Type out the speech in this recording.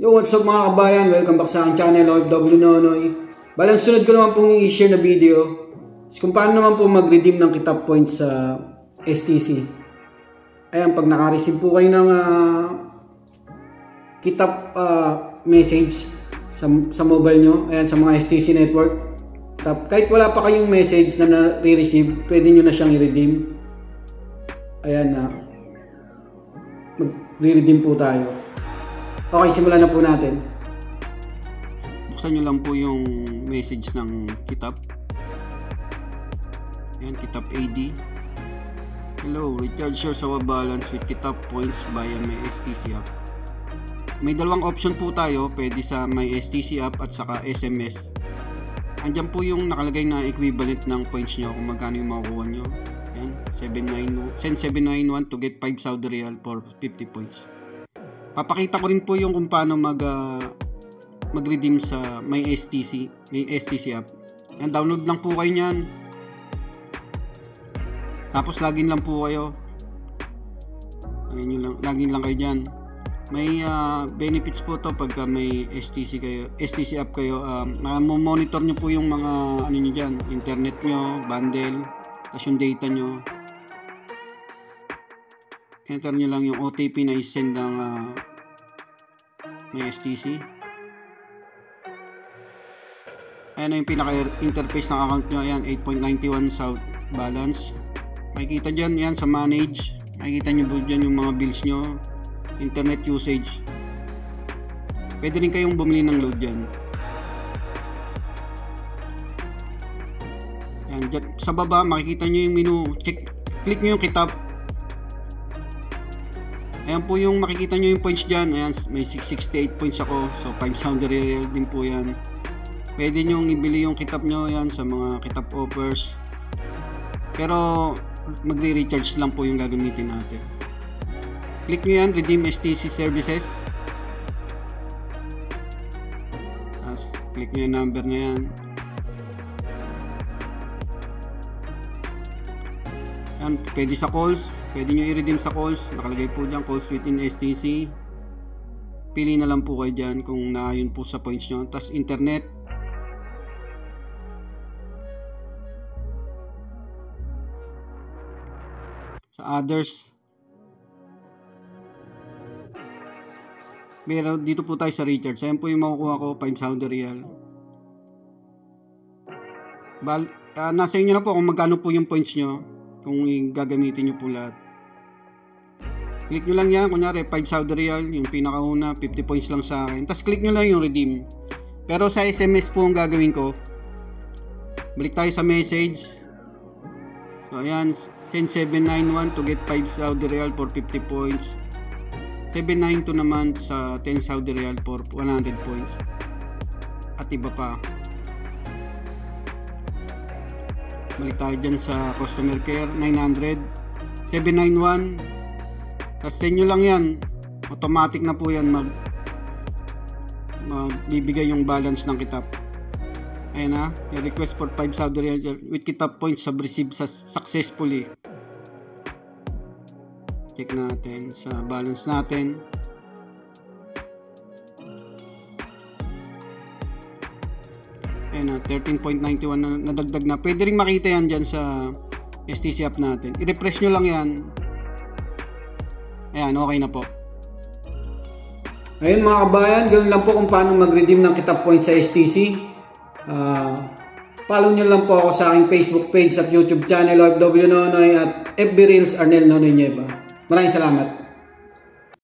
Yo, what's up mga kabayan? Welcome back sa aking channel, OFW Nonoy. Balang sunod ko naman pong i-share na video kung paano naman po mag-redeem ng kitab points sa STC. Ayan, pag naka-receive po kayo ng kitab message sa mobile nyo, ayan, sa mga STC network, kahit wala pa kayong message na na-receive, pwede nyo na siyang i-redeem. Ayan, mag-redeem po tayo. Okay, simulan na po natin. Buksan nyo lang po yung message ng kitab. Yan, kitab AD. Hello, recharge your Sawa balance with kitab points via my STC app. May dalawang option po tayo, pwede sa my STC app at saka SMS. Andyan po yung nakalagay na equivalent ng points nyo kung magkano yung makukuha nyo. Yan, send 791 to get 5 Saudi Riyal for 50 points. Papakita ko rin po yung kung paano mag-redeem sa may STC app. Yan, download lang po kayo niyan. Tapos login lang po kayo. Ayun lang, login lang kayo diyan. May benefits po to pagka may STC app kayo. Monitor nyo po yung mga ano niyo diyan, internet nyo, bundle, tapos yung data nyo. Enter nyo lang yung OTP na isend ng may STC. Ayan na yung pinaka-interface ng account nyo. Ayan, 8.91 South balance. Makikita dyan, yan sa manage. Makikita nyo po dyan yung mga bills nyo, internet usage. Pwede rin kayong bumili ng load dyan. Ayan, dyan, sa baba makikita nyo yung menu. Click nyo yung kitab. Ayan po yung makikita nyo yung points dyan. Ayan, may 668 points ako. So 5 Saudi Riyal din po yan. Pwede nyo ibili yung kitab nyo yan sa mga kitab offers. Pero magre-recharge lang po yung gagamitin natin. Click nyo yan, redeem STC services. Tapos click nyo yung number na yan. Ayan, pwede sa calls. Pwede nyo i-redeem sa calls. Nakalagay po dyan, calls within STC. Pili na lang po kayo dyan kung naayon po sa points nyo. Tapos internet. Sa others. Pero dito po tayo sa recharge. Ayan po yung makukuha ko, 5 Saudi Riyal. Nasa inyo na po kung magkano po yung points nyo. Kung gagamitin nyo po lahat. Click nyo lang yan. Kunyari 5 Saudi Riyal. Yung pinakauna 50 points lang sa akin. Tapos click nyo lang yung redeem. Pero sa SMS po ang gagawin ko. Balik tayo sa message. So ayan, send 791 to get 5 Saudi Riyal for 50 points. 792 naman sa 10 Saudi Riyal for 100 points. At iba pa. Balik tayo dyan sa customer care, 900, 791. Tapos send nyo lang yan. Automatic na po yan magbibigay yung balance ng kitab. Ayan na, yung request for 5 Saudi Riyal with kitab points have received successfully. Check natin sa balance natin. Ayan na, 13.91 na nadagdag na. Pwede rin makita yan dyan sa STC app natin. I-refresh nyo lang yan. Ayan, okay na po. Ayun mga kabayan, ganoon lang po kung paano mag-redeem ng kitab points sa STC. Follow nyo lang po ako sa aking Facebook page at YouTube channel, OFW Nonoy, at FB Reels Arnel Nonoy Nieva. Maraming salamat.